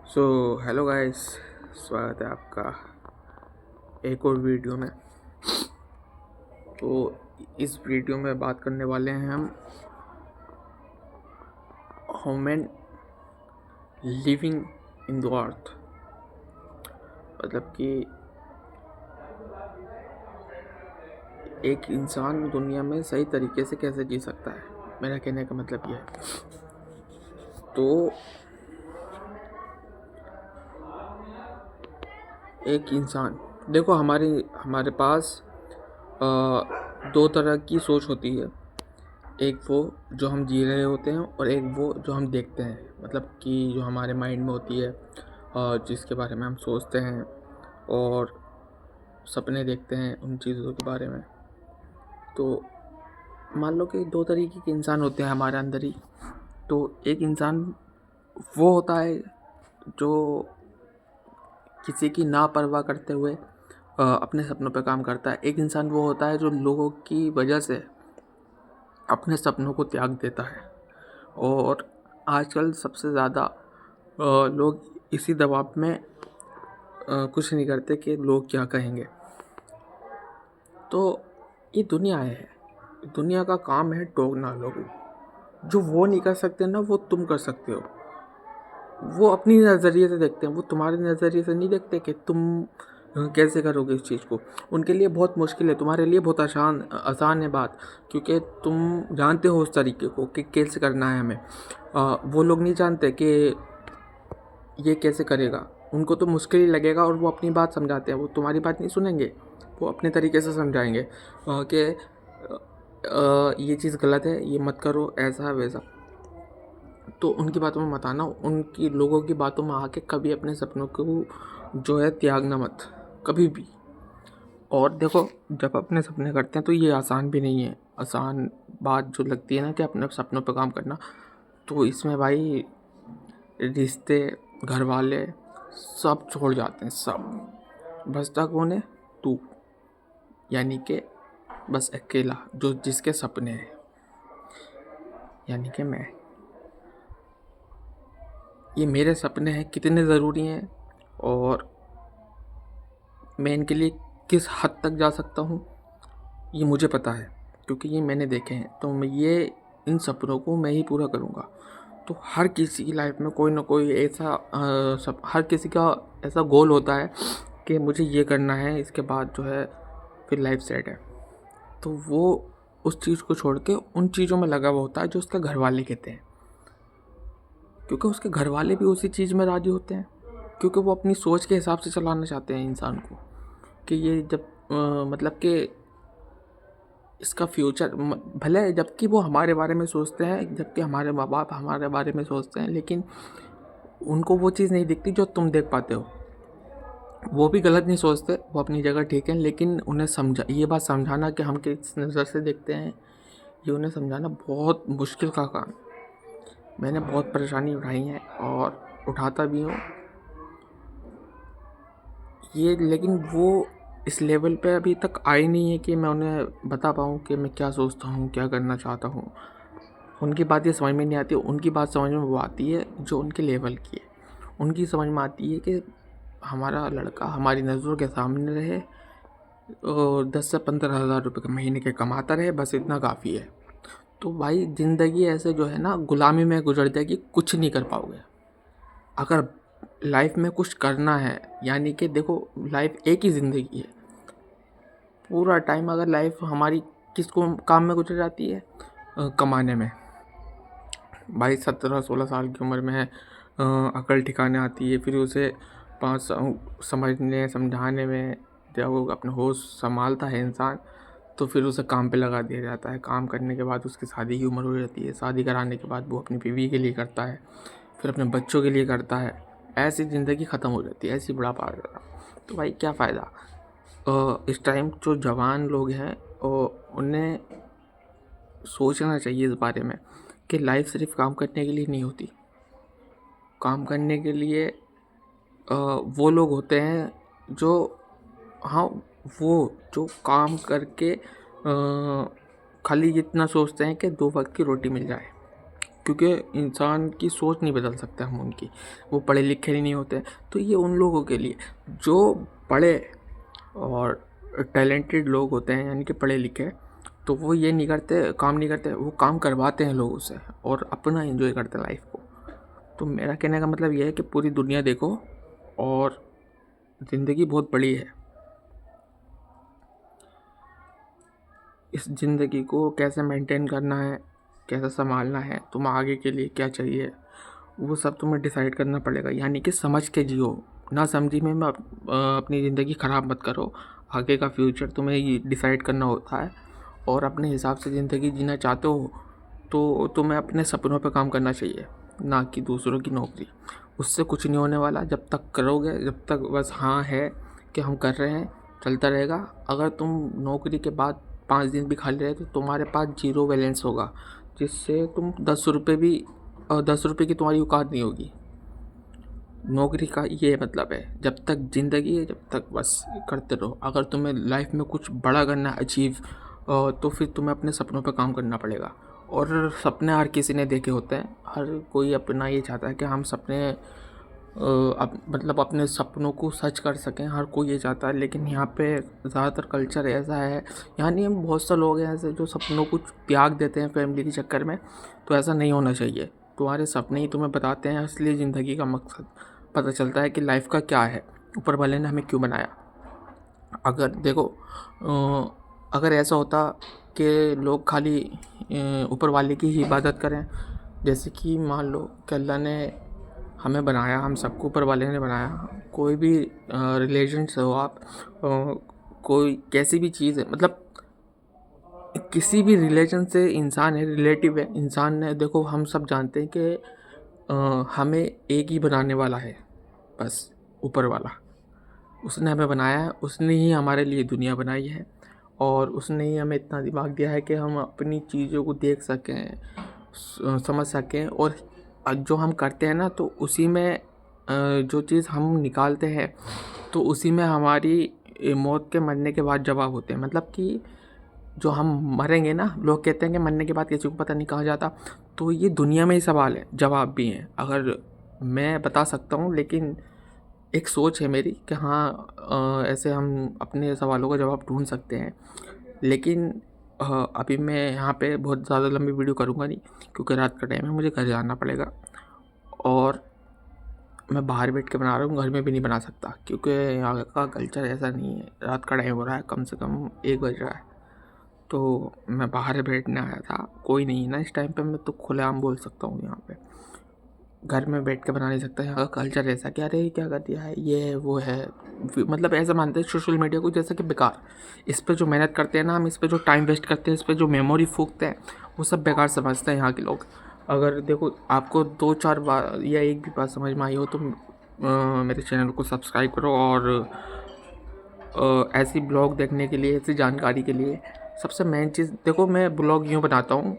So hello guys, स्वागत है आपका एक और वीडियो में। तो इस वीडियो में बात करने वाले हैं हम human living in the earth. मतलब कि एक इंसान दुनिया में सही तरीके से कैसे जी सकता है, मेरा कहने का मतलब यह है। तो एक इंसान, देखो हमारे पास दो तरह की सोच होती है। एक वो जो हम जी रहे होते हैं और एक वो जो हम देखते हैं, मतलब कि जो हमारे माइंड में होती है और जिसके बारे में हम सोचते हैं और सपने देखते हैं उन चीज़ों के बारे में। तो मान लो कि दो तरीके के इंसान होते हैं हमारे अंदर ही। तो एक इंसान वो होता है जो किसी की ना परवाह करते हुए अपने सपनों पर काम करता है। एक इंसान वो होता है जो लोगों की वजह से अपने सपनों को त्याग देता है। और आजकल सबसे ज़्यादा लोग इसी दबाव में कुछ नहीं करते कि लोग क्या कहेंगे। तो ये दुनिया है, दुनिया का काम है टोकना लोगों। जो वो नहीं कर सकते ना, वो तुम कर सकते हो। वो अपनी नज़रिए से देखते हैं, वो तुम्हारे नज़रिए से नहीं देखते कि तुम कैसे करोगे इस चीज़ को। उनके लिए बहुत मुश्किल है, तुम्हारे लिए बहुत आसान है बात, क्योंकि तुम जानते हो उस तरीके को कि कैसे करना है हमें। वो लोग नहीं जानते कि ये कैसे करेगा। उनको तो मुश्किल ही लगेगा और वो अपनी बात समझाते हैं। वो तुम्हारी बात नहीं सुनेंगे, वो अपने तरीके से समझाएंगे कि ये चीज़ गलत है, ये मत करो, ऐसा वैसा। तो उनकी बातों में मत आना, उनकी लोगों की बातों में आके कभी अपने सपनों को जो है त्यागना मत, कभी भी। और देखो, जब अपने सपने करते हैं तो ये आसान भी नहीं है। आसान बात जो लगती है ना कि अपने सपनों पर काम करना, तो इसमें भाई रिश्ते, घर वाले सब छोड़ जाते हैं, सब। बचता कौन है? तू, यानी कि बस अकेला जो जिसके सपने हैं, यानी कि मैं। ये मेरे सपने हैं कितने ज़रूरी हैं और मैं इनके लिए किस हद तक जा सकता हूँ, ये मुझे पता है, क्योंकि ये मैंने देखे हैं। तो मैं इन सपनों को मैं ही पूरा करूँगा। तो हर किसी की लाइफ में कोई ना कोई ऐसा हर किसी का ऐसा गोल होता है कि मुझे ये करना है, इसके बाद जो है फिर लाइफ सेट है। तो वो उस चीज़ को छोड़ के उन चीज़ों में लगा हुआ होता है जो उसके घर वाले कहते हैं, क्योंकि उसके घर वाले भी उसी चीज़ में राजी होते हैं, क्योंकि वो अपनी सोच के हिसाब से चलाना चाहते हैं इंसान को। कि ये जब मतलब कि इसका फ्यूचर भले, जबकि वो हमारे बारे में सोचते हैं, जबकि हमारे माँ बाप हमारे बारे में सोचते हैं, लेकिन उनको वो चीज़ नहीं दिखती जो तुम देख पाते हो। वो भी गलत नहीं सोचते, वो अपनी जगह ठीक है, लेकिन उन्हें ये बात समझाना कि हम किस नज़र से देखते हैं, ये उन्हें समझाना बहुत मुश्किल का काम। मैंने बहुत परेशानी उठाई है और उठाता भी हूँ ये, लेकिन वो इस लेवल पे अभी तक आए नहीं है कि मैं उन्हें बता पाऊँ कि मैं क्या सोचता हूँ, क्या करना चाहता हूँ। उनकी बात ये समझ में नहीं आती। उनकी बात समझ में वो आती है जो उनके लेवल की है। उनकी समझ में आती है कि हमारा लड़का हमारी नज़रों के सामने रहे और 10 से 15 हज़ार रुपये के महीने के कमाता रहे, बस इतना काफ़ी है। तो भाई ज़िंदगी ऐसे जो है ना, गुलामी में गुजर जाएगी, कुछ नहीं कर पाओगे। अगर लाइफ में कुछ करना है, यानी कि देखो, लाइफ एक ही ज़िंदगी है। पूरा टाइम अगर लाइफ हमारी किसको काम में गुजर जाती है? कमाने में। भाई 17-16 साल की उम्र में अकल ठिकाने आती है, फिर उसे समझने समझाने में जब वो अपने होश संभालता है इंसान, तो फिर उसे काम पे लगा दिया जाता है। काम करने के बाद उसकी शादी की उम्र हो जाती है। शादी कराने के बाद वो अपनी बीवी के लिए करता है, फिर अपने बच्चों के लिए करता है। ऐसी ज़िंदगी ख़त्म हो जाती है, ऐसी बुढ़ापा आ जाता है। तो भाई क्या फ़ायदा? इस टाइम जो जवान लोग हैं उन्हें सोचना चाहिए इस बारे में कि लाइफ सिर्फ काम करने के लिए नहीं होती। काम करने के लिए वो लोग होते हैं जो, हाँ, वो जो काम करके खाली इतना सोचते हैं कि 2 वक्त की रोटी मिल जाए। क्योंकि इंसान की सोच नहीं बदल सकते हम उनकी, वो पढ़े लिखे ही नहीं होते। तो ये उन लोगों के लिए जो पढ़े और टैलेंटेड लोग होते हैं, यानी कि पढ़े लिखे, तो वो ये नहीं करते, काम नहीं करते, वो काम करवाते हैं लोगों से और अपना एंजॉय करते हैं लाइफ को। तो मेरा कहने का मतलब ये है कि पूरी दुनिया देखो और ज़िंदगी बहुत बड़ी है। इस ज़िंदगी को कैसे मेंटेन करना है, कैसे संभालना है, तुम आगे के लिए क्या चाहिए, वो सब तुम्हें डिसाइड करना पड़ेगा। यानी कि समझ के जियो, ना समझी में अपनी ज़िंदगी ख़राब मत करो। आगे का फ्यूचर तुम्हें ही डिसाइड करना होता है और अपने हिसाब से ज़िंदगी जीना चाहते हो तो तुम्हें अपने सपनों पे काम करना चाहिए, ना कि दूसरों की नौकरी। उससे कुछ नहीं होने वाला। जब तक करोगे, जब तक बस हाँ है कि हम कर रहे हैं, चलता रहेगा। अगर तुम नौकरी के बाद 5 दिन भी खाली रहे तो तुम्हारे पास ज़ीरो बैलेंस होगा, जिससे तुम 10 रुपये भी 10 रुपये की तुम्हारी औकात नहीं होगी। नौकरी का ये मतलब है, जब तक ज़िंदगी है जब तक बस करते रहो। अगर तुम्हें लाइफ में कुछ बड़ा करना है, अचीव, तो फिर तुम्हें अपने सपनों पे काम करना पड़ेगा। और सपने हर किसी ने देखे होते हैं, हर कोई अपना ये चाहता है कि हम सपने मतलब अपने सपनों को सच कर सकें, हर कोई ये चाहता है। लेकिन यहाँ पे ज़्यादातर कल्चर ऐसा है, यानी हम बहुत से लोग हैं ऐसे जो सपनों को त्याग देते हैं फैमिली के चक्कर में। तो ऐसा नहीं होना चाहिए। तुम्हारे सपने ही तुम्हें बताते हैं असली ज़िंदगी का मकसद, पता चलता है कि लाइफ का क्या है, ऊपर वाले ने हमें क्यों बनाया। अगर देखो अगर ऐसा होता कि लोग खाली ऊपर वाले की ही इबादत करें, जैसे कि मान लो कि अल्लाह ने हमें बनाया, हम सबको ऊपर वाले ने बनाया, कोई भी रिलीजन से हो आप, कोई कैसी भी चीज़ है, मतलब किसी भी रिलीजन से इंसान है, रिलेटिव है इंसान ने। देखो हम सब जानते हैं कि हमें एक ही बनाने वाला है, बस ऊपर वाला। उसने हमें बनाया है, उसने ही हमारे लिए दुनिया बनाई है और उसने ही हमें इतना दिमाग दिया है कि हम अपनी चीज़ों को देख सकें, समझ सकें। और जो हम करते हैं ना, तो उसी में जो चीज़ हम निकालते हैं तो उसी में हमारी मौत के मरने के बाद जवाब होते हैं। मतलब कि जो हम मरेंगे ना, लोग कहते हैं कि मरने के बाद किसी को पता नहीं कहाँ जाता, तो ये दुनिया में ही सवाल है, जवाब भी हैं। अगर मैं बता सकता हूँ, लेकिन एक सोच है मेरी कि हाँ ऐसे हम अपने सवालों का जवाब ढूंढ सकते हैं। लेकिन अभी मैं यहाँ पे बहुत ज़्यादा लंबी वीडियो करूँगा नहीं, क्योंकि रात का टाइम है, मुझे घर जाना पड़ेगा और मैं बाहर बैठ के बना रहा हूँ, घर में भी नहीं बना सकता क्योंकि यहाँ का कल्चर ऐसा नहीं है। रात का टाइम हो रहा है, कम से कम 1 बज रहा है, तो मैं बाहर बैठने आया था। कोई नहीं है ना इस टाइम पे, मैं तो खुलेआम बोल सकता हूँ यहाँ पे। घर में बैठ के बना नहीं सकता। यहाँ का कल्चर ऐसा कि अरे क्या कर दिया है, ये है वो है, मतलब ऐसा मानते हैं सोशल मीडिया को जैसे कि बेकार। इस पे जो मेहनत करते हैं ना हम, इस पे जो टाइम वेस्ट करते हैं, इस पे जो मेमोरी फूकते हैं, वो सब बेकार समझते हैं यहाँ के लोग। अगर देखो आपको 2-4 बार या एक भी बात समझ में आई हो तो मेरे चैनल को सब्सक्राइब करो। और ऐसी ब्लॉग देखने के लिए, ऐसी जानकारी के लिए सबसे मेन चीज़ देखो, मैं ब्लॉग यूँ बनाता हूँ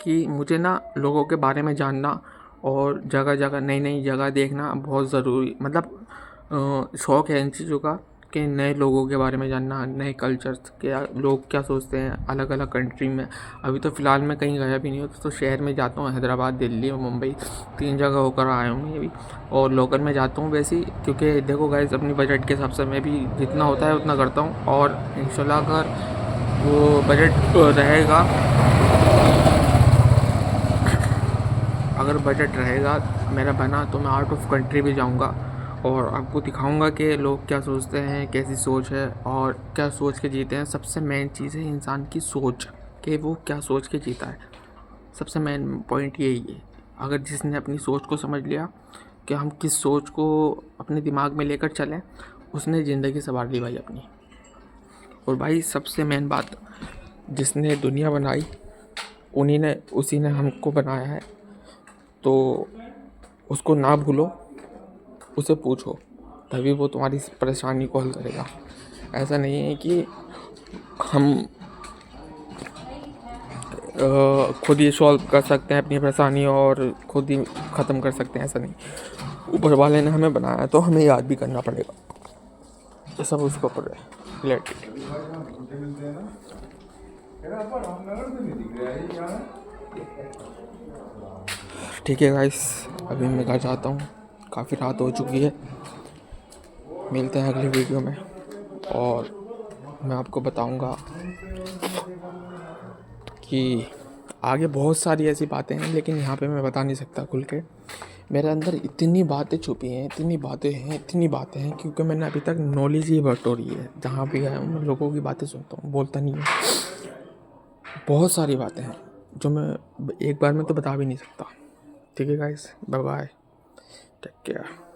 कि मुझे ना लोगों के बारे में जानना और जगह जगह नई नई जगह देखना बहुत ज़रूरी, मतलब शौक़ है इन चीज़ों का कि नए लोगों के बारे में जानना, नए कल्चर्स के लोग क्या सोचते हैं अलग अलग कंट्री में। अभी तो फ़िलहाल मैं कहीं गया भी नहीं हूँ, तो शहर में जाता हूँ, हैदराबाद, दिल्ली और मुंबई 3 जगह होकर आया हूँ मैं भी। और लोकल में जाता हूँ वैसे ही, क्योंकि देखो गाइस अपनी बजट के हिसाब से मैं भी जितना होता है उतना करता हूँ। और इंशाल्लाह अगर वो बजट रहेगा, अगर बजट रहेगा मेरा बना, तो मैं आउट ऑफ कंट्री भी जाऊंगा और आपको दिखाऊंगा कि लोग क्या सोचते हैं, कैसी सोच है और क्या सोच के जीते हैं। सबसे मेन चीज़ है इंसान की सोच, कि वो क्या सोच के जीता है। सबसे मेन पॉइंट यही है। अगर जिसने अपनी सोच को समझ लिया कि हम किस सोच को अपने दिमाग में लेकर चलें, उसने ज़िंदगी संवार ली भाई अपनी। और भाई सबसे मेन बात, जिसने दुनिया बनाई उसी ने हमको बनाया है, तो उसको ना भूलो, उसे पूछो, तभी वो तुम्हारी परेशानी को हल करेगा। ऐसा नहीं है कि हम खुद ही सॉल्व कर सकते हैं अपनी परेशानी और खुद ही ख़त्म कर सकते हैं, ऐसा नहीं। ऊपर वाले ने हमें बनाया तो हमें याद भी करना पड़ेगा, ये सब उसके ऊपर रिलेटेड। ठीक है गाइस, अभी मैं घर जाता हूँ, काफ़ी रात हो चुकी है। मिलते हैं अगली वीडियो में और मैं आपको बताऊँगा कि आगे बहुत सारी ऐसी बातें हैं, लेकिन यहाँ पे मैं बता नहीं सकता खुल के। मेरे अंदर इतनी बातें छुपी हैं, इतनी बातें हैं, क्योंकि मैंने अभी तक नॉलेज ही बटोरी है। जहाँ भी गया हूँ मैं लोगों की बातें सुनता हूँ, बोलता नहीं हूँ। बहुत सारी बातें हैं जो मैं एक बार में तो बता भी नहीं सकता। ठीक है guys, bye bye, take care.